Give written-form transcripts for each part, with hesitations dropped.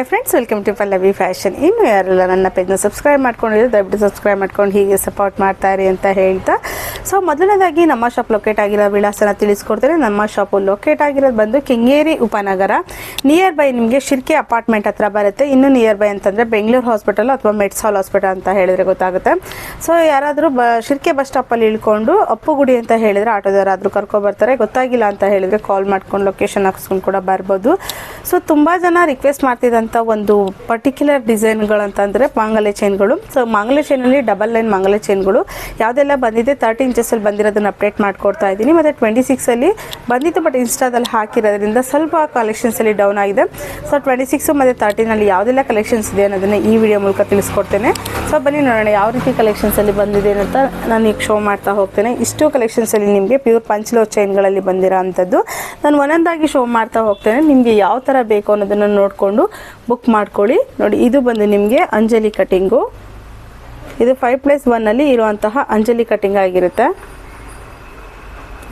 Hi friends, welcome to Pallavi fashion. ಇನ್ನು ಯಾರೆಲ್ಲ ನನ್ನ ಪೇಜ್ನ ಸಬ್ಸ್ಕ್ರೈಬ್ ಮಾಡ್ಕೊಂಡಿದ್ರೆ ದಯವಿಟ್ಟು ಸಬ್ಸ್ಕ್ರೈಬ್ ಮಾಡ್ಕೊಂಡು ಹೀಗೆ ಸಪೋರ್ಟ್ ಮಾಡ್ತಾಯಿರಿ ಅಂತ ಹೇಳ್ತಾ, ಸೊ ಮೊದಲನೇದಾಗಿ ನಮ್ಮ ಶಾಪ್ ಲೊಕೇಟ್ ಆಗಿರೋ ವಿಳಾಸನ ತಿಳಿಸ್ಕೊಡ್ತೇನೆ. ನಮ್ಮ ಶಾಪು ಲೊಕೇಟ್ ಆಗಿರೋದು ಬಂದು ಕೆಂಗೇರಿ ಉಪನಗರ, ನಿಯರ್ ಬೈ ನಿಮಗೆ ಶಿರ್ಕೆ ಅಪಾರ್ಟ್ಮೆಂಟ್ ಹತ್ರ ಬರುತ್ತೆ. ಇನ್ನು ನಿಯರ್ ಬೈ ಅಂತಂದರೆ ಬೆಂಗಳೂರು ಹಾಸ್ಪಿಟಲ್ ಅಥವಾ ಮೆಡ್ಸಾಲ್ ಹಾಸ್ಪಿಟಲ್ ಅಂತ ಹೇಳಿದ್ರೆ ಗೊತ್ತಾಗುತ್ತೆ. ಸೊ ಯಾರಾದರೂ ಶಿರ್ಕೆ ಬಸ್ ಸ್ಟಾಪಲ್ಲಿ ಇಳ್ಕೊಂಡು ಅಪ್ಪುಗುಡಿ ಅಂತ ಹೇಳಿದರೆ ಆಟೋದವರಾದರೂ ಕರ್ಕೊಬರ್ತಾರೆ. ಗೊತ್ತಾಗಿಲ್ಲ ಅಂತ ಹೇಳಿದರೆ ಕಾಲ್ ಮಾಡ್ಕೊಂಡು ಲೊಕೇಶನ್ ಹಾಕ್ಸ್ಕೊಂಡು ಕೂಡ ಬರ್ಬೋದು. ಸೊ ತುಂಬ ಜನ ರಿಕ್ವೆಸ್ಟ್ ಮಾಡ್ತಿದ್ದಂಥ ಒಂದು ಪರ್ಟಿಕ್ಯುಲರ್ ಡಿಸೈನ್ಗಳಂತಂದರೆ ಮಾಂಗಲ್ಯ ಚೈನ್ಗಳು. ಸೊ ಮಾಂಗಲ್ಯ ಚೈನಲ್ಲಿ ಡಬಲ್ ಲೈನ್ ಮಾಂಗಲ್ಯ ಚೈನ್ಗಳು ಯಾವುದೆಲ್ಲ ಬಂದಿದೆ 30 ಇಂಚಸಲ್ಲಿ ಬಂದಿರೋದನ್ನು ಅಪ್ಡೇಟ್ ಮಾಡ್ಕೊಡ್ತಾ ಇದ್ದೀನಿ. ಮತ್ತು 26ಅಲ್ಲಿ ಬಂದಿತ್ತು, ಬಟ್ ಇನ್ಸ್ಟಾದಲ್ಲಿ ಹಾಕಿರೋದ್ರಿಂದ ಸ್ವಲ್ಪ ಕಲೆಕ್ಷನ್ಸಲ್ಲಿ ಡೌನ್ ಆಗಿದೆ. ಸೊ 26 ಮತ್ತು 13ನಲ್ಲಿ ಯಾವುದೆಲ್ಲ ಕಲೆಕ್ಷನ್ಸ್ ಇದೆ ಅನ್ನೋದನ್ನು ಈ ವಿಡಿಯೋ ಮೂಲಕ ತಿಳಿಸ್ಕೊಡ್ತೇನೆ. ಸೊ ಬನ್ನಿ ನೋಡೋಣ ಯಾವ ರೀತಿ ಕಲೆಕ್ಷನ್ಸಲ್ಲಿ ಬಂದಿದೆ ಅಂತ ನಾನು ಈಗ ಶೋ ಮಾಡ್ತಾ ಹೋಗ್ತೇನೆ. ಇಷ್ಟು ಕಲೆಕ್ಷನ್ಸಲ್ಲಿ ನಿಮಗೆ ಪ್ಯೂರ್ ಪಂಚ್ಲೋ ಚೈನ್ಗಳಲ್ಲಿ ಬಂದಿರೋ ಅಂಥದ್ದು ನಾನು ಒಂದೊಂದಾಗಿ ಶೋ ಮಾಡ್ತಾ ಹೋಗ್ತೇನೆ. ನಿಮಗೆ ಯಾವ ಥರ ಬೇಕು ಅನ್ನೋದನ್ನು ನೋಡಿಕೊಂಡು ಬುಕ್ ಮಾಡ್ಕೊಳ್ಳಿ. ನೋಡಿ, ಇದು ಬಂದು ನಿಮಗೆ ಅಂಜಲಿ ಕಟಿಂಗು. ಇದು 5+1 ಇರುವಂತಹ ಅಂಜಲಿ ಕಟಿಂಗ್ ಆಗಿರುತ್ತೆ.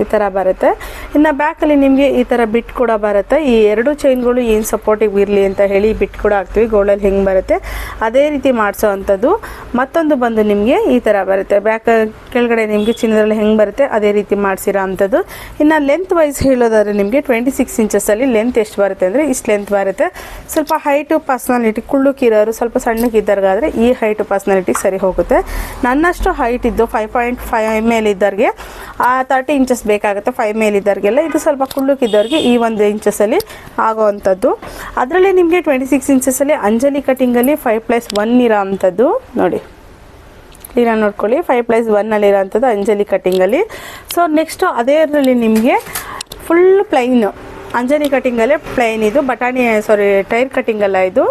ಈ ಥರ ಬರುತ್ತೆ. ಇನ್ನು ಬ್ಯಾಕಲ್ಲಿ ನಿಮಗೆ ಈ ಥರ ಬಿಟ್ ಕೂಡ ಬರುತ್ತೆ. ಈ ಎರಡು ಚೈನ್ಗಳು ಏನು ಸಪೋರ್ಟಿವ್ ಇರಲಿ ಅಂತ ಹೇಳಿ ಬಿಟ್ ಕೂಡ ಹಾಕ್ತೀವಿ. ಗೋಲ್ಡಲ್ಲಿ ಹೆಂಗೆ ಬರುತ್ತೆ ಅದೇ ರೀತಿ ಮಾಡಿಸೋ ಅಂಥದ್ದು. ಮತ್ತೊಂದು ಬಂದು ನಿಮಗೆ ಈ ಥರ ಬರುತ್ತೆ. ಬ್ಯಾಕ್ ಕೆಳಗಡೆ ನಿಮಗೆ ಚಿನ್ನದಲ್ಲಿ ಹೆಂಗೆ ಬರುತ್ತೆ ಅದೇ ರೀತಿ ಮಾಡಿಸಿರೋ ಅಂಥದ್ದು. ಇನ್ನು ಲೆಂತ್ ವೈಸ್ ಹೇಳೋದಾದ್ರೆ ನಿಮಗೆ 26 ಇಂಚಸಲ್ಲಿ ಲೆಂತ್ ಎಷ್ಟು ಬರುತ್ತೆ ಅಂದರೆ ಇಷ್ಟು ಲೆಂತ್ ಬರುತ್ತೆ. ಸ್ವಲ್ಪ ಹೈಟು ಪರ್ಸ್ನಾಲಿಟಿ ಕುಳ್ಳುಕಿರೋರು ಸ್ವಲ್ಪ ಸಣ್ಣಕ್ಕಿದ್ದವ್ರಿಗಾದರೆ ಈ ಹೈಟು ಪರ್ಸ್ನಾಲಿಟಿಗೆ ಸರಿ ಹೋಗುತ್ತೆ. ನನ್ನಷ್ಟು ಹೈಟ್ ಇದ್ದು 5.5 ಮೇಲೆ ಇದ್ದವ್ರಿಗೆ 30 ಇಂಚಸ್ ಬೇಕಾಗುತ್ತೆ. 5 ಮೇಲೆ ಇದ್ದವ್ರಿಗೆಲ್ಲ ಇದು ಸ್ವಲ್ಪ ಕುಳ್ಳುಕಿದ್ದವ್ರಿಗೆ ಈ 1 ಇಂಚಸಲ್ಲಿ ಆಗೋವಂಥದ್ದು. ಅದರಲ್ಲಿ ನಿಮಗೆ 26 ಇಂಚಸಲ್ಲಿ ಅಂಜಲಿ ಕಟಿಂಗಲ್ಲಿ 5+1 ಇರೋ ಅಂಥದ್ದು. ನೋಡಿ, ಕ್ಲೀನಾಗಿ ನೋಡ್ಕೊಳ್ಳಿ. 5+1 ಇರೋ ಅಂಥದ್ದು ಅಂಜಲಿ ಕಟಿಂಗಲ್ಲಿ. ಸೊ ನೆಕ್ಸ್ಟು ಅದೇರಲ್ಲಿ ನಿಮಗೆ ಫುಲ್ ಪ್ಲೈನು ಅಂಜಲಿ ಕಟಿಂಗಲ್ಲೇ ಪ್ಲೈನ್. ಇದು ಟೈರ್ ಕಟಿಂಗಲ್ಲ, ಇದು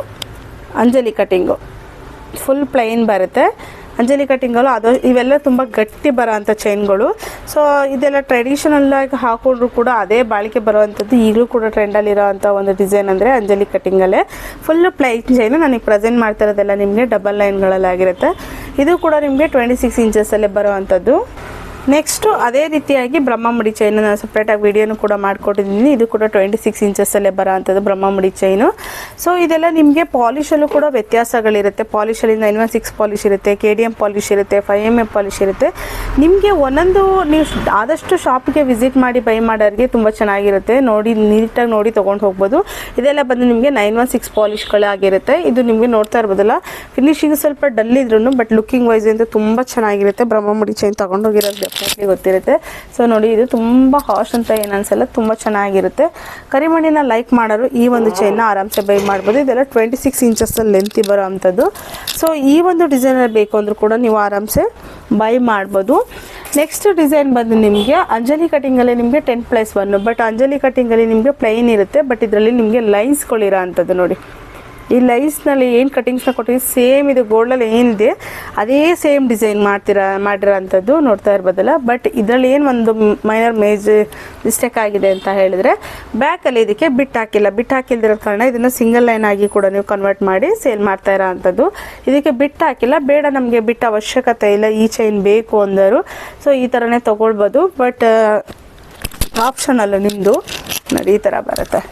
ಅಂಜಲಿ ಕಟಿಂಗು ಫುಲ್ ಪ್ಲೈನ್ ಬರುತ್ತೆ. ಅಂಜಲಿ ಕಟಿಂಗಲ್ಲೂ ಅದು ಇವೆಲ್ಲ ತುಂಬ ಗಟ್ಟಿ ಬರೋ ಅಂಥ ಚೈನ್ಗಳು. ಸೊ ಇದೆಲ್ಲ ಟ್ರೆಡಿಷನಲ್ಲಾಗಿ ಹಾಕೊಂಡ್ರು ಕೂಡ ಅದೇ ಬಾಳಿಕೆ ಬರುವಂಥದ್ದು. ಈಗಲೂ ಕೂಡ ಟ್ರೆಂಡಲ್ಲಿರೋ ಅಂಥ ಒಂದು ಡಿಸೈನ್ ಅಂದರೆ ಅಂಜಲಿ ಕಟಿಂಗಲ್ಲೇ ಫುಲ್ ಪ್ಲೈನ್ ಚೈನು. ನನಗೆ ಪ್ರೆಸೆಂಟ್ ಮಾಡ್ತಾ ಇರೋದೆಲ್ಲ ನಿಮಗೆ ಡಬಲ್ ಲೈನ್ಗಳಲ್ಲಾಗಿರುತ್ತೆ. ಇದು ಕೂಡ ನಿಮಗೆ 26 ಇಂಚಸಲ್ಲೇ ಬರುವಂಥದ್ದು. ನೆಕ್ಸ್ಟು ಅದೇ ರೀತಿಯಾಗಿ ಬ್ರಹ್ಮಮುಡಿ ಚೈನು ನಾನು ಸಪ್ರೇಟಾಗಿ ವಿಡಿಯೋನು ಕೂಡ ಮಾಡಿಕೊಟ್ಟಿದ್ದೀನಿ. ಇದು ಕೂಡ 26 ಇಂಚಸಲ್ಲೇ ಬರೋ ಅಂಥದ್ದು ಬ್ರಹ್ಮಮುಡಿ ಚೈನು. ಸೊ ಇದೆಲ್ಲ ನಿಮಗೆ ಪಾಲಿಶಲ್ಲೂ ಕೂಡ ವ್ಯತ್ಯಾಸಗಳಿರುತ್ತೆ. ಪಾಲಿಶಲ್ಲಿ 916 ಪಾಲಿಶ್ ಇರುತ್ತೆ, KDM ಪಾಲಿಶ್ ಇರುತ್ತೆ, 5mm ಪಾಲಿಶ್ ಇರುತ್ತೆ. ನಿಮಗೆ ಒಂದೊಂದು ನೀವು ಆದಷ್ಟು ಶಾಪಿಗೆ ವಿಸಿಟ್ ಮಾಡಿ ಬೈ ಮಾಡೋರಿಗೆ ತುಂಬ ಚೆನ್ನಾಗಿರುತ್ತೆ. ನೋಡಿ, ನೀಟಾಗಿ ನೋಡಿ ತೊಗೊಂಡು ಹೋಗ್ಬೋದು. ಇದೆಲ್ಲ ಬಂದು ನಿಮಗೆ 916 ಪಾಲಿಶ್ಗಳಾಗಿರುತ್ತೆ. ಇದು ನಿಮಗೆ ನೋಡ್ತಾ ಇರ್ಬೋದಲ್ಲ, ಫಿನಿಶಿಂಗ್ ಸ್ವಲ್ಪ ಡಲ್ ಇದ್ರೂ ಬಟ್ ಲುಕ್ಕಿಂಗ್ ವೈಸ್ ಅಂತ ತುಂಬ ಚೆನ್ನಾಗಿರುತ್ತೆ. ಬ್ರಹ್ಮಮುಡಿ ಚೈನ್ ತೊಗೊಂಡೋಗಿರೋದು ಗೊತ್ತಿರುತ್ತೆ. ಸೊ ನೋಡಿ, ಇದು ತುಂಬ ಹಾಶ್ ಅಂತ ಏನು ಅನ್ಸಲ್ಲ, ತುಂಬ ಚೆನ್ನಾಗಿರುತ್ತೆ. ಕರಿಮಣಿನ ಲೈಕ್ ಮಾಡೋರು ಈ ಒಂದು ಚೈನ್ನ ಆರಾಮ್ಸೆ ಬೈ ಮಾಡ್ಬೋದು. ಇದೆಲ್ಲ 26 ಇಂಚಸಲ್ಲಿ ಲೆಂತ್ ಬರೋ ಅಂಥದ್ದು. ಸೊ ಈ ಒಂದು ಡಿಸೈನಲ್ಲಿ ಬೇಕು ಅಂದರೂ ಕೂಡ ನೀವು ಆರಾಮ್ಸೆ ಬೈ ಮಾಡ್ಬೋದು. ನೆಕ್ಸ್ಟ್ ಡಿಸೈನ್ ಬಂದು ನಿಮಗೆ ಅಂಜಲಿ ಕಟಿಂಗಲ್ಲಿ ನಿಮಗೆ 10+1. ಬಟ್ ಅಂಜಲಿ ಕಟಿಂಗಲ್ಲಿ ನಿಮಗೆ ಪ್ಲೈನ್ ಇರುತ್ತೆ, ಬಟ್ ಇದರಲ್ಲಿ ನಿಮಗೆ ಲೈನ್ಸ್ಗಳಿರೋ ಅಂಥದ್ದು. ನೋಡಿ, ಈ ಲೈನ್ಸ್ನಲ್ಲಿ ಏನು ಕಟಿಂಗ್ಸ್ನ ಕೊಟ್ಟಿದ್ದೀವಿ ಸೇಮ್ ಇದು ಗೋಲ್ಡಲ್ಲಿ ಏನಿದೆ ಅದೇ ಸೇಮ್ ಡಿಸೈನ್ ಮಾಡಿರೋ ಅಂಥದ್ದು ನೋಡ್ತಾ ಇರ್ಬೋದಲ್ಲ. ಬಟ್ ಇದರಲ್ಲಿ ಏನು ಒಂದು ಮೈನರ್ ಮಿಸ್ಟೇಕ್ ಆಗಿದೆ ಅಂತ ಹೇಳಿದರೆ ಬ್ಯಾಕಲ್ಲಿ ಇದಕ್ಕೆ ಬಿಟ್ ಹಾಕಿಲ್ದಿರೋ ಕಾರಣ ಇದನ್ನು ಸಿಂಗಲ್ ಲೈನ್ ಆಗಿ ಕೂಡ ನೀವು ಕನ್ವರ್ಟ್ ಮಾಡಿ ಸೇಲ್ ಮಾಡ್ತಾ ಇರೋ ಅಂಥದ್ದು. ಇದಕ್ಕೆ ಬಿಟ್ ಹಾಕಿಲ್ಲ, ಬೇಡ ನಮಗೆ ಬಿಟ್ ಅವಶ್ಯಕತೆ ಇಲ್ಲ, ಈ ಚೈನ್ ಬೇಕು ಅಂದರು ಸೊ ಈ ಥರನೇ ತೊಗೊಳ್ಬೋದು. ಬಟ್ ಆಪ್ಷನಲ್ಲ ನಿಮ್ಮದು. ನೋಡಿ, ಈ ಥರ ಬರುತ್ತೆ.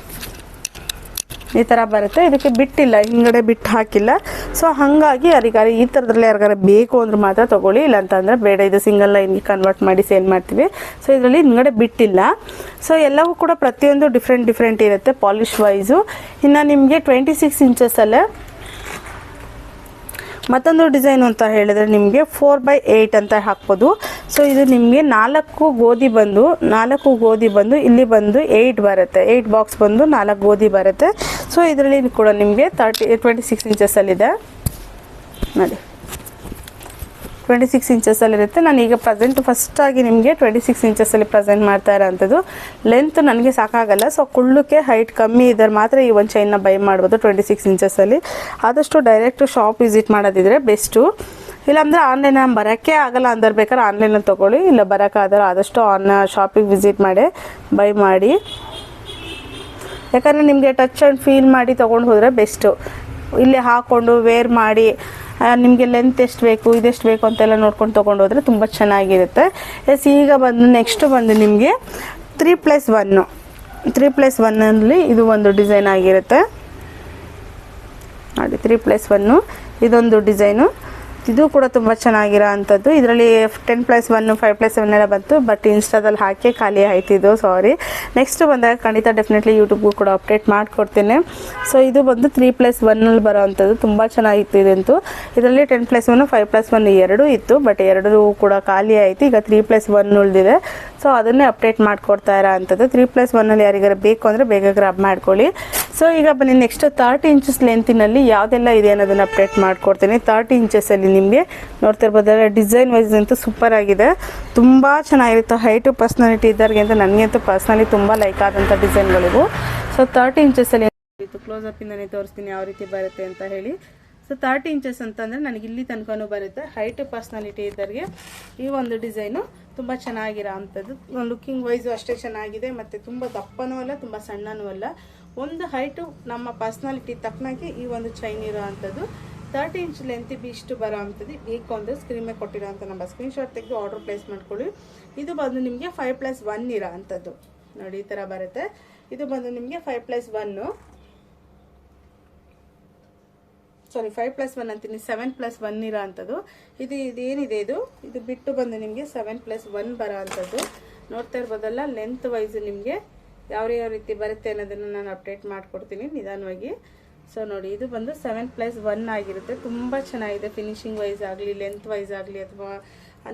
ಇದಕ್ಕೆ ಬಿಟ್ಟಿಲ್ಲ, ಹಿಂಗಡೆ ಬಿಟ್ಟು ಹಾಕಿಲ್ಲ. ಸೊ ಹಾಗಾಗಿ ಯಾರಿಗಾರು ಈ ಥರದ್ರಲ್ಲಿ ಯಾರಿಗಾರು ಬೇಕು ಅಂದ್ರೆ ಮಾತ್ರ ತೊಗೊಳ್ಳಿ, ಇಲ್ಲ ಅಂತಂದರೆ ಬೇಡ, ಇದು ಸಿಂಗಲ್ ಲೈನ್ಗೆ ಕನ್ವರ್ಟ್ ಮಾಡಿ ಸೇಲ್ ಮಾಡ್ತೀವಿ. ಸೊ ಇದರಲ್ಲಿ ಹಿಂಗಡೆ ಬಿಟ್ಟಿಲ್ಲ. ಸೊ ಎಲ್ಲವೂ ಕೂಡ ಪ್ರತಿಯೊಂದು ಡಿಫ್ರೆಂಟ್ ಇರುತ್ತೆ ಪಾಲಿಶ್ ವೈಸು. ಇನ್ನು ನಿಮಗೆ 26 ಇಂಚಸಲ್ಲೇ ಮತ್ತೊಂದು ಡಿಸೈನ್ ಅಂತ ಹೇಳಿದರೆ ನಿಮಗೆ 4/8 ಅಂತ ಹಾಕ್ಬೋದು. ಸೊ ಇದು ನಿಮಗೆ 4 ಗೋಧಿ ಬಂದು ಇಲ್ಲಿ ಬಂದು 8 ಬರುತ್ತೆ. 8 ಬಾಕ್ಸ್ ಬಂದು 4 ಗೋಧಿ ಬರುತ್ತೆ. ಸೊ ಇದರಲ್ಲಿ ಕೂಡ ನಿಮಗೆ 26 ಇಂಚಸಲ್ಲಿದೆ. ನೋಡಿ, 26 ಇಂಚಸಲ್ಲಿರುತ್ತೆ. ನಾನೀಗ ಫಸ್ಟಾಗಿ ನಿಮಗೆ 26 ಇಂಚಸಲ್ಲಿ ಪ್ರೆಸೆಂಟ್ ಮಾಡ್ತಾ ಇರೋ ಅಂಥದ್ದು. ಲೆಂತ್ ನನಗೆ ಸಾಕಾಗಲ್ಲ. ಸೊ ಕುಳ್ಳಕ್ಕೆ ಹೈಟ್ ಕಮ್ಮಿ ಇದ್ದರೆ ಮಾತ್ರ ಈ ಒಂದು ಚೈನ್ನ ಬೈ ಮಾಡ್ಬೋದು 26 ಇಂಚಸಲ್ಲಿ. ಆದಷ್ಟು ಡೈರೆಕ್ಟ್ ಶಾಪ್ ವಿಸಿಟ್ ಮಾಡೋದಿದ್ರೆ ಬೆಸ್ಟು. ಇಲ್ಲಾಂದರೆ ಆನ್ಲೈನ್ ಬರೋಕ್ಕೆ ಆಗಲ್ಲ ಅಂದ್ರೆ ಬೇಕಾದ್ರೆ ಆನ್ಲೈನಲ್ಲಿ ತೊಗೊಳ್ಳಿ, ಇಲ್ಲ ಬರೋಕ್ಕಾದ್ರೆ ಆದಷ್ಟು ಶಾಪಿಗೆ ವಿಸಿಟ್ ಮಾಡಿ ಬೈ ಮಾಡಿ. ಯಾಕಂದರೆ ನಿಮಗೆ ಟಚ್ ಆ್ಯಂಡ್ ಫೀಲ್ ಮಾಡಿ ತೊಗೊಂಡು ಹೋದರೆ ಬೆಸ್ಟು. ಇಲ್ಲಿ ಹಾಕ್ಕೊಂಡು ವೇರ್ ಮಾಡಿ ನಿಮಗೆ ಲೆಂತ್ ಎಷ್ಟು ಬೇಕು ಇದೆಷ್ಟು ಬೇಕು ಅಂತೆಲ್ಲ ನೋಡ್ಕೊಂಡು ತೊಗೊಂಡು ಹೋದರೆ ತುಂಬ ಚೆನ್ನಾಗಿರುತ್ತೆ. ಈಗ ನೆಕ್ಸ್ಟ್ ಬಂದು ನಿಮಗೆ 3+1 3+1 ಇದು ಒಂದು ಡಿಸೈನ್ ಆಗಿರುತ್ತೆ. ನೋಡಿ 3+1 ಇದೊಂದು ಡಿಸೈನು. ಇದು ಕೂಡ ತುಂಬ ಚೆನ್ನಾಗಿರೋ ಅಂಥದ್ದು. ಇದರಲ್ಲಿ 10+1 5+1 ಎಲ್ಲ ಬಂತು, ಬಟ್ ಇನ್ಸ್ಟಾದಲ್ಲಿ ಹಾಕಿ ಖಾಲಿ ಆಯ್ತಿದ್ದು, ಸಾರಿ. ನೆಕ್ಸ್ಟ್ ಬಂದಾಗ ಖಂಡಿತ ಡೆಫಿನೆಟ್ಲಿ ಯೂಟ್ಯೂಬ್ಗೂ ಕೂಡ ಅಪ್ಡೇಟ್ ಮಾಡಿಕೊಡ್ತೇನೆ. ಸೊ ಇದು ಬಂದು 3+1 ಬರೋ ಅಂಥದ್ದು. ತುಂಬ ಚೆನ್ನಾಗಿತ್ತು ಇದಂತೂ. ಇದರಲ್ಲಿ 10+1 5+1 ಎರಡೂ ಇತ್ತು, ಬಟ್ ಎರಡೂ ಕೂಡ ಖಾಲಿ ಆಯಿತು. ಈಗ 3+1 ಉಳಿದಿದೆ. ಸೊ ಅದನ್ನೇ ಅಪ್ಡೇಟ್ ಮಾಡಿಕೊಡ್ತಾ ಇರೋ ಅಂಥದ್ದು. 3+1 ಯಾರಿಗಾರ ಬೇಕು ಅಂದರೆ ಬೇಗ ಗ್ರಾಬ್ ಮಾಡ್ಕೊಳ್ಳಿ. ಸೊ ಈಗ ಬನ್ನಿ ನೆಕ್ಸ್ಟ್ 30 ಇಂಚಸ್ ಲೆಂತಿನಲ್ಲಿ ಯಾವುದೆಲ್ಲ ಇದೆ ಅನ್ನೋದನ್ನು ಅಪ್ಡೇಟ್ ಮಾಡ್ಕೊಡ್ತೀನಿ. 30 ಇಂಚಸಲ್ಲಿ ನಿಮಗೆ ನೋಡ್ತಿರ್ಬೋದಲ್ಲ, ಡಿಸೈನ್ ವೈಸ್ ಅಂತೂ ಸೂಪರ್ ಆಗಿದೆ, ತುಂಬ ಚೆನ್ನಾಗಿರುತ್ತೆ. ಹೈಟು ಪರ್ಸ್ನಾಲಿಟಿ ಇದ್ದವ್ರಿಗೆ ಅಂತ ನನಗಂತೂ ಪರ್ಸ್ನಲಿ ತುಂಬ ಲೈಕ್ ಆದಂಥ ಡಿಸೈನ್ಗಳಿವು. ಸೊ 30 ಇಂಚಸಲ್ಲಿ ಕ್ಲೋಸಪ್ಪಿಂದನೇ ತೋರಿಸ್ತೀನಿ ಯಾವ ರೀತಿ ಬರುತ್ತೆ ಅಂತ ಹೇಳಿ. ಸೊ 30 ಇಂಚಸ್ ಅಂತಂದರೆ ನನಗೆ ಇಲ್ಲಿ ತನಕನೂ ಬರುತ್ತೆ. ಹೈಟ್ ಪರ್ಸ್ನಾಲಿಟಿ ಇದ್ದವ್ರಿಗೆ ಈ ಒಂದು ಡಿಸೈನು ತುಂಬ ಚೆನ್ನಾಗಿರೋ ಅಂಥದ್ದು. ಲುಕ್ಕಿಂಗ್ ವೈಸು ಅಷ್ಟೇ ಚೆನ್ನಾಗಿದೆ, ಮತ್ತು ತುಂಬ ದಪ್ಪನೂ ಅಲ್ಲ ತುಂಬ ಸಣ್ಣನೂ ಅಲ್ಲ. ಒಂದು ಹೈಟು ನಮ್ಮ ಪರ್ಸ್ನಾಲಿಟಿ ತಕ್ಕನಾಗಿ ಈ ಒಂದು ಚೈನ್ ಇರೋ ಅಂಥದ್ದು. 30 ಇಂಚ್ ಲೆಂತ್ ಇಷ್ಟು ಬರೋ ಅಂಥದ್ದು. ಬೇಕು ಅಂದರೆ ಸ್ಕ್ರೀನ್ ಮೇಲೆ ಕೊಟ್ಟಿರೋ ಅಂಥ ನಮ್ಮ ಸ್ಕ್ರೀನ್ಶಾಟ್ ತೆಗೆದು ಆರ್ಡರ್ ಪ್ಲೇಸ್ ಮಾಡ್ಕೊಳ್ಳಿ. ಇದು ಬಂದು ನಿಮಗೆ 5+1 ಇರೋ ಅಂಥದ್ದು. ನೋಡಿ ಈ ಥರ ಬರುತ್ತೆ. ಇದು ಬಂದು ನಿಮಗೆ 5+1, ಸಾರಿ 5+1 ಅಂತೀನಿ, 7+1 ಇರೋ ಅಂಥದ್ದು. ಇದೇನಿದೆ ಇದು ಬಿಟ್ಟು ಬಂದು ನಿಮಗೆ 7+1 ಬರೋ ಅಂಥದ್ದು. ನೋಡ್ತಾ ಇರ್ಬೋದಲ್ಲ, ಲೆಂತ್ ವೈಸ್ ನಿಮಗೆ ಯಾವ ರೀತಿ ಬರುತ್ತೆ ಅನ್ನೋದನ್ನು ನಾನು ಅಪ್ಡೇಟ್ ಮಾಡಿಕೊಡ್ತೀನಿ ನಿಧಾನವಾಗಿ. ಸೊ ನೋಡಿ ಇದು ಬಂದು 7+1 ಆಗಿರುತ್ತೆ. ತುಂಬ ಚೆನ್ನಾಗಿದೆ ಫಿನಿಶಿಂಗ್ ವೈಸ್ ಆಗಲಿ, ಲೆಂತ್ ವೈಸ್ ಆಗಲಿ, ಅಥವಾ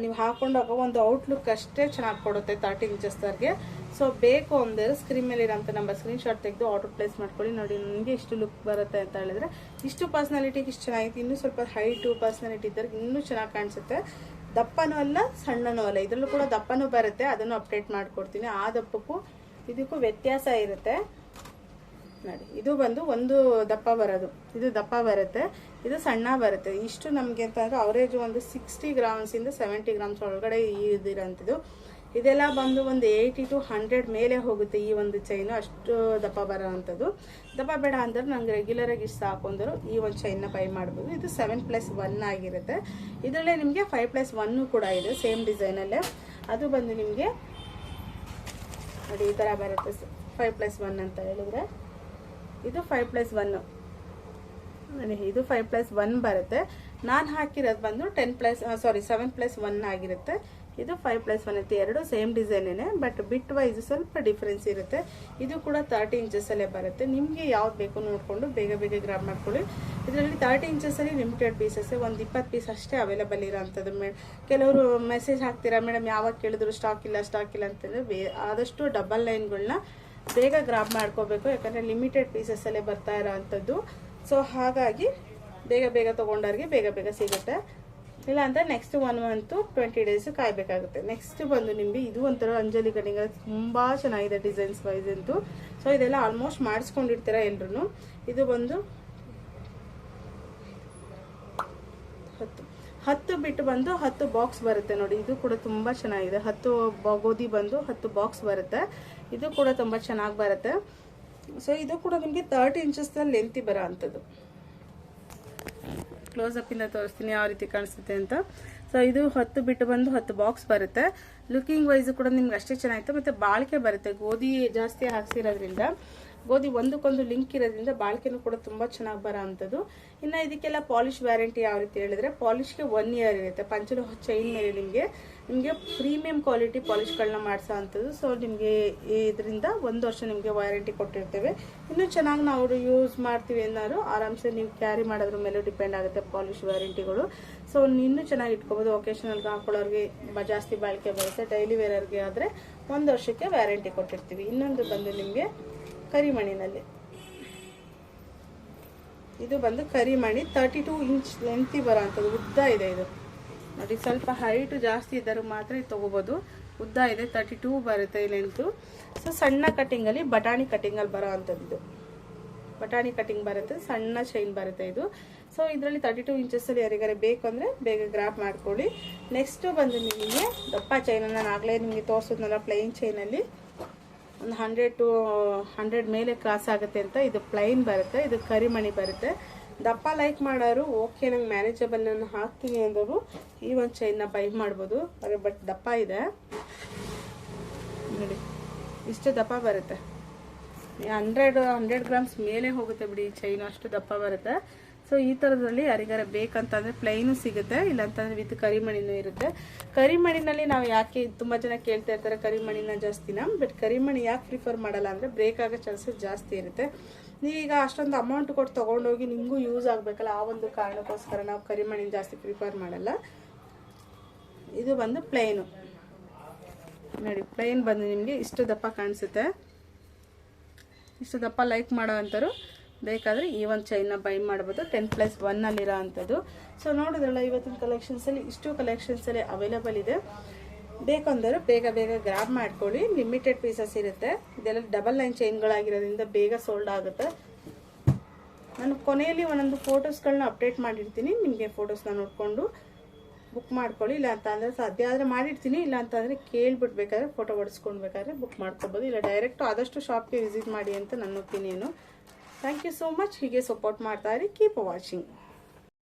ನೀವು ಹಾಕೊಂಡಾಗ ಒಂದು ಔಟ್ಲುಕ್ ಅಷ್ಟೇ ಚೆನ್ನಾಗಿ ಕೊಡುತ್ತೆ 30 ಇಂಚಸ್ದವ್ರಿಗೆ. ಸೊ ಬೇಕು ಅಂದರೆ ಸ್ಕ್ರೀನ್ ಮೇಲೆ ಇರೋಂಥ ನಮ್ಮ ಸ್ಕ್ರೀನ್ಶಾಟ್ ತೆಗೆದು ಆರ್ಡರ್ ಪ್ಲೇಸ್ ಮಾಡ್ಕೊಳ್ಳಿ. ನೋಡಿ ನನಗೆ ಇಷ್ಟು ಲುಕ್ ಬರುತ್ತೆ ಅಂತ ಹೇಳಿದ್ರೆ, ಇಷ್ಟು ಪರ್ಸ್ನಾಲಿಟಿಗೆ ಇಷ್ಟು ಚೆನ್ನಾಗಿತ್ತು. ಇನ್ನೂ ಸ್ವಲ್ಪ ಹೈಟು ಪರ್ಸ್ನಾಲಿಟಿ ಇದ್ದವ್ರಿಗೆ ಇನ್ನೂ ಚೆನ್ನಾಗಿ ಕಾಣಿಸುತ್ತೆ. ದಪ್ಪನೂ ಅಲ್ಲ ಸಣ್ಣನೂ ಅಲ್ಲ, ಇದರಲ್ಲೂ ಕೂಡ ದಪ್ಪನೂ ಬರುತ್ತೆ, ಅದನ್ನು ಅಪ್ಡೇಟ್ ಮಾಡಿಕೊಡ್ತೀನಿ. ಆ ದಪ್ಪಕ್ಕೂ ಇದಕ್ಕೂ ವ್ಯತ್ಯಾಸ ಇರುತ್ತೆ. ನೋಡಿ ಇದು ಬಂದು ಒಂದು ದಪ್ಪ ಬರೋದು, ಇದು ದಪ್ಪ ಬರುತ್ತೆ, ಇದು ಸಣ್ಣ ಬರುತ್ತೆ. ಇಷ್ಟು ನಮಗೆ ಅಂತಂದರೆ ಅವರೇಜ್ ಒಂದು 60 ಗ್ರಾಮ್ಸಿಂದ 70 ಗ್ರಾಮ್ಸ್ ಒಳಗಡೆ ಇದಿರೋಂಥದ್ದು. ಇದೆಲ್ಲ ಬಂದು ಒಂದು 80 to 100 ಮೇಲೆ ಹೋಗುತ್ತೆ ಈ ಒಂದು ಚೈನು, ಅಷ್ಟು ದಪ್ಪ ಬರೋ ಅಂಥದ್ದು. ದಪ್ಪ ಬೇಡ ಅಂದ್ರೆ ನಂಗೆ ರೆಗ್ಯುಲರಾಗಿ ಇಷ್ಟು ಸಾಕೊಂಡ್ರು ಈ ಒಂದು ಚೈನ್ನ ಬೈ ಮಾಡ್ಬೋದು. ಇದು 7+1 ಆಗಿರುತ್ತೆ. ಇದರಲ್ಲೇ ನಿಮಗೆ 5+1 ಕೂಡ ಇದೆ ಸೇಮ್ ಡಿಸೈನಲ್ಲೇ. ಅದು ಬಂದು ನಿಮಗೆ ನೋಡಿ ಈ ಥರ ಬರುತ್ತೆ 5+1 ಅಂತ ಹೇಳಿದ್ರೆ. ಇದು 5+1, ಇದು 5+1 ಬರುತ್ತೆ. ನಾನು ಹಾಕಿರೋದು ಬಂದು 7+1 ಆಗಿರುತ್ತೆ. ಇದು 5+1 ಅಂತ, ಎರಡು ಸೇಮ್ ಡಿಸೈನೇ, ಬಟ್ ಬಿಟ್ ವೈಸ್ ಸ್ವಲ್ಪ ಡಿಫ್ರೆನ್ಸ್ ಇರುತ್ತೆ. ಇದು ಕೂಡ 30 ಇಂಚಸಲ್ಲೇ ಬರುತ್ತೆ. ನಿಮಗೆ ಯಾವ್ದು ಬೇಕು ನೋಡಿಕೊಂಡು ಬೇಗ ಗ್ರಾಬ್ ಮಾಡ್ಕೊಳ್ಳಿ. ಇದರಲ್ಲಿ 30 ಇಂಚಸಲ್ಲಿ ಲಿಮಿಟೆಡ್ ಪೀಸಸ್, ಒಂದು 20 ಪೀಸ್ ಅಷ್ಟೇ ಅವೈಲೇಬಲ್ ಇರೋಂಥದ್ದು. ಕೆಲವರು ಮೆಸೇಜ್ ಹಾಕ್ತೀರಾ ಮೇಡಮ್ ಯಾವಾಗ ಕೇಳಿದ್ರು ಸ್ಟಾಕ್ ಇಲ್ಲ ಅಂತಂದರೆ, ಆದಷ್ಟು ಡಬಲ್ ಲೈನ್ಗಳನ್ನ ಬೇಗ ಗ್ರಾಬ್ ಮಾಡ್ಕೋಬೇಕು, ಯಾಕಂದರೆ ಲಿಮಿಟೆಡ್ ಪೀಸಸ್ಸಲ್ಲೇ ಬರ್ತಾ ಇರೋ ಅಂಥದ್ದು. ಸೊ ಹಾಗಾಗಿ ಬೇಗ ತೊಗೊಂಡವ್ರಿಗೆ ಬೇಗ ಸಿಗುತ್ತೆ. ಇಲ್ಲ ಅಂದರೆ ನೆಕ್ಸ್ಟ್ 1 ಮಂತು 20 ಡೇಸ್ ಕಾಯಬೇಕಾಗುತ್ತೆ. ನೆಕ್ಸ್ಟ್ ಬಂದು ನಿಮಗೆ ಇದು ಒಂಥರ ಅಂಜಲಿ ಕಟಿಂಗ್, ತುಂಬ ಚೆನ್ನಾಗಿದೆ ಡಿಸೈನ್ಸ್ ವೈಸ್ ಅಂತೂ. ಸೊ ಇದೆಲ್ಲ ಆಲ್ಮೋಸ್ಟ್ ಮಾಡಿಸ್ಕೊಂಡಿರ್ತೀರ ಎಲ್ರು. ಇದು ಬಂದು 10 ಬಿಟ್ಟು ಬಂದು 10 ಬಾಕ್ಸ್ ಬರುತ್ತೆ. ನೋಡಿ ಇದು ಕೂಡ ತುಂಬ ಚೆನ್ನಾಗಿದೆ. 10 ಗೋಧಿ ಬಂದು 10 ಬಾಕ್ಸ್ ಬರುತ್ತೆ. ಇದು ಕೂಡ ತುಂಬ ಚೆನ್ನಾಗಿ ಬರುತ್ತೆ. ಸೊ ಇದು ಕೂಡ ನಿಮಗೆ 30 ಇಂಚಸ್ದಲ್ಲಿ ಲೆಂತಿ ಬರೋ ಅಂಥದ್ದು. ಕ್ಲೋಸಪ್ಪಿಂದ ತೋರಿಸ್ತೀನಿ ಯಾವ ರೀತಿ ಕಾಣಿಸುತ್ತೆ ಅಂತ. ಸೊ ಇದು 10 ಬಿಟ್ಟು ಬಂದು 10 ಬಾಕ್ಸ್ ಬರುತ್ತೆ. ಲುಕಿಂಗ್ ವೈಸ್ ಕೂಡ ನಿಮ್ಗೆ ಅಷ್ಟೇ ಚೆನ್ನಾಗಿತ್ತು, ಮತ್ತು ಬಾಳಿಕೆ ಬರುತ್ತೆ. ಗೋಧಿ ಜಾಸ್ತಿ ಹಾಕ್ಸಿರೋದ್ರಿಂದ, ಗೋಧಿ ಒಂದಕ್ಕೊಂದು ಲಿಂಕ್ ಇರೋದ್ರಿಂದ ಬಾಳಿಕೆನೂ ಕೂಡ ತುಂಬ ಚೆನ್ನಾಗಿ ಬರೋ ಅಂಥದ್ದು. ಇನ್ನು ಇದಕ್ಕೆಲ್ಲ ಪಾಲಿಶ್ ವ್ಯಾರಂಟಿ ಯಾವ ರೀತಿ ಹೇಳಿದ್ರೆ, ಪಾಲಿಶ್ಗೆ 1 ಇಯರ್ ಇರುತ್ತೆ. ಪಂಚಲು ಚೈನ್ ಮೇಲೆ ನಿಮಗೆ ಪ್ರೀಮಿಯಂ ಕ್ವಾಲಿಟಿ ಪಾಲಿಶ್ಗಳನ್ನ ಮಾಡಿಸೋ ಅಂಥದ್ದು. ಸೊ ನಿಮಗೆ ಇದರಿಂದ 1 ವರ್ಷ ನಿಮಗೆ ವ್ಯಾರಂಟಿ ಕೊಟ್ಟಿರ್ತೇವೆ. ಇನ್ನೂ ಚೆನ್ನಾಗಿ ನಾವು ಯೂಸ್ ಮಾಡ್ತೀವಿ ಏನಾದ್ರು ಆರಾಮ್ಸೆ ನೀವು ಕ್ಯಾರಿ ಮಾಡೋದ್ರ ಮೇಲೆ ಡಿಪೆಂಡ್ ಆಗುತ್ತೆ ಪಾಲಿಶ್ ವ್ಯಾರಂಟಿಗಳು. ಸೊ ಇನ್ನೂ ಚೆನ್ನಾಗಿ ಇಟ್ಕೋಬೋದು. ಒಕೇಶನಲ್ಗೆ ಹಾಕೊಳ್ಳೋರಿಗೆ ಜಾಸ್ತಿ ಬಾಳಿಕೆ ಬರುತ್ತೆ. ಡೈಲಿ ವೇರರ್ಗೆ ಆದರೆ 1 ವರ್ಷಕ್ಕೆ ವ್ಯಾರಂಟಿ ಕೊಟ್ಟಿರ್ತೀವಿ. ಇನ್ನೊಂದು ಬಂದು ನಿಮಗೆ ಕರಿಮಣಿನಲ್ಲಿ, ಇದು ಬಂದು ಕರಿಮಣಿ 32 ಇಂಚ್ ಲೆಂತಿ ಬರೋ ಅಂಥದ್ದು. ಉದ್ದ ಇದೆ ಇದು ನೋಡಿ, ಸ್ವಲ್ಪ ಹೈಟು ಜಾಸ್ತಿ ಇದ್ದರೂ ಮಾತ್ರ ಇದು ತೊಗೋಬೋದು. ಉದ್ದ ಇದೆ, 32 ಬರುತ್ತೆ ಈ ಲೆಂತು. ಸೊ ಸಣ್ಣ ಕಟ್ಟಿಂಗಲ್ಲಿ ಬಟಾಣಿ ಕಟ್ಟಿಂಗಲ್ಲಿ ಬರೋ ಅಂಥದ್ದು. ಇದು ಬಟಾಣಿ ಕಟ್ಟಿಂಗ್ ಬರುತ್ತೆ, ಸಣ್ಣ ಚೈನ್ ಬರುತ್ತೆ ಇದು. ಸೊ ಇದರಲ್ಲಿ 32 ಇಂಚಸ್ಸಲ್ಲಿ ಯಾರಿಗಾರೆ ಬೇಕು ಅಂದರೆ ಬೇಗ ಗ್ರಾಪ್ ಮಾಡ್ಕೊಳ್ಳಿ. ನೆಕ್ಸ್ಟು ಬಂದು ನಿಮಗೆ ದಪ್ಪ ಚೈನನ್ನು ನಾನು ಆಗಲೇ ನಿಮಗೆ ತೋರಿಸಿದ್ನಲ್ಲ, ಪ್ಲೈನ್ ಚೈನಲ್ಲಿ ಒಂದು 100 to 100 ಮೇಲೆ ಕ್ರಾಸ್ ಆಗುತ್ತೆ ಅಂತ. ಇದು ಪ್ಲೈನ್ ಬರುತ್ತೆ, ಇದು ಕರಿಮಣಿ ಬರುತ್ತೆ. ದಪ್ಪ ಲೈಕ್ ಮಾಡೋರು ಓಕೆ, ನಂಗೆ ಮ್ಯಾನೇಜಬಲ್ ನಾನು ಹಾಕ್ತೀನಿ ಅಂದವರು ಈ ಒಂದು ಚೈನ್ನ ಬೈ ಮಾಡ್ಬೋದು. ಬಟ್ ದಪ್ಪ ಇದೆ ನೋಡಿ, ಇಷ್ಟು ದಪ್ಪ ಬರುತ್ತೆ. 100 ಗ್ರಾಮ್ಸ್ ಮೇಲೆ ಹೋಗುತ್ತೆ ಬಿಡಿ ಈ ಚೈನು, ಅಷ್ಟು ದಪ್ಪ ಬರುತ್ತೆ. ಸೊ ಈ ಥರದಲ್ಲಿ ಯಾರಿಗಾರ ಬೇಕಂತಂದರೆ ಪ್ಲೈನು ಸಿಗುತ್ತೆ, ಇಲ್ಲಾಂತಂದರೆ ವಿತ್ ಕರಿಮಣಿನೂ ಇರುತ್ತೆ. ಕರಿಮಣಿನಲ್ಲಿ ನಾವು ಯಾಕೆ ತುಂಬ ಜನ ಕೇಳ್ತಾ ಇರ್ತಾರೆ ಕರಿಮಣಿನ ಜಾಸ್ತಿನ, ಬಟ್ ಕರಿಮಣಿ ಯಾಕೆ ಪ್ರಿಫರ್ ಮಾಡಲ್ಲ ಅಂದರೆ ಬ್ರೇಕ್ ಆಗೋ ಚಾನ್ಸಸ್ ಜಾಸ್ತಿ ಇರುತ್ತೆ. ನೀವೀಗ ಅಷ್ಟೊಂದು ಅಮೌಂಟ್ ಕೊಟ್ಟು ತೊಗೊಂಡೋಗಿ ನಿಮಗೂ ಯೂಸ್ ಆಗಬೇಕಲ್ಲ, ಆ ಒಂದು ಕಾರಣಕ್ಕೋಸ್ಕರ ನಾವು ಕರಿಮಣಿನ ಜಾಸ್ತಿ ಪ್ರಿಫರ್ ಮಾಡಲ್ಲ. ಇದು ಬಂದು ಪ್ಲೈನು ನೋಡಿ, ಪ್ಲೈನ್ ಬಂದು ನಿಮಗೆ ಇಷ್ಟು ದಪ್ಪ ಕಾಣಿಸುತ್ತೆ. ಇಷ್ಟು ದಪ್ಪ ಲೈಕ್ ಮಾಡೋ ಅಂಥವ್ರು ಬೇಕಾದರೆ ಈ ಒಂದು ಚೈನ್ನ ಬೈ ಮಾಡ್ಬೋದು, 10+1 ಅಲ್ಲಿರೋ ಅಂಥದ್ದು. ಸೊ ನೋಡಿದ್ರಲ್ಲ, ಇವತ್ತಿನ ಕಲೆಕ್ಷನ್ಸಲ್ಲಿ ಇಷ್ಟು ಕಲೆಕ್ಷನ್ಸಲ್ಲಿ ಅವೈಲೇಬಲ್ ಇದೆ. ಬೇಕಂದ್ರೆ ಬೇಗ ಬೇಗ ಗ್ರಾಬ್ ಮಾಡ್ಕೊಳ್ಳಿ, ಲಿಮಿಟೆಡ್ ಪೀಸಸ್ ಇರುತ್ತೆ. ಇದೆಲ್ಲ ಡಬಲ್ ಲೈನ್ ಚೈನ್ಗಳಾಗಿರೋದ್ರಿಂದ ಬೇಗ ಸೋಲ್ಡ್ ಆಗುತ್ತೆ. ನಾನು ಕೊನೆಯಲ್ಲಿ ಒಂದೊಂದು ಫೋಟೋಸ್ಗಳನ್ನ ಅಪ್ಡೇಟ್ ಮಾಡಿರ್ತೀನಿ, ನಿಮಗೆ ಫೋಟೋಸ್ನ ನೋಡಿಕೊಂಡು ಬುಕ್ ಮಾಡ್ಕೊಳ್ಳಿ. ಇಲ್ಲ ಅಂತ ಅಂದರೆ ಸಾಧ್ಯ ಆದರೆ ಮಾಡಿರ್ತೀನಿ, ಇಲ್ಲ ಅಂತಂದರೆ ಕೇಳ್ಬಿಟ್ಟು ಬೇಕಾದ್ರೆ ಫೋಟೋ ಹೊಡಿಸ್ಕೊಳ್ಬೇಕಾದ್ರೆ ಬುಕ್ ಮಾಡ್ಕೊಬೋದು, ಇಲ್ಲ ಡೈರೆಕ್ಟು ಆದಷ್ಟು ಶಾಪ್ಗೆ ವಿಸಿಟ್ ಮಾಡಿ ಅಂತ ನನ್ನ opinion. Thank you so much. ಹೀಗೆ ಸಪೋರ್ಟ್ ಮಾಡ್ತಾ ಇರಿ. Keep watching.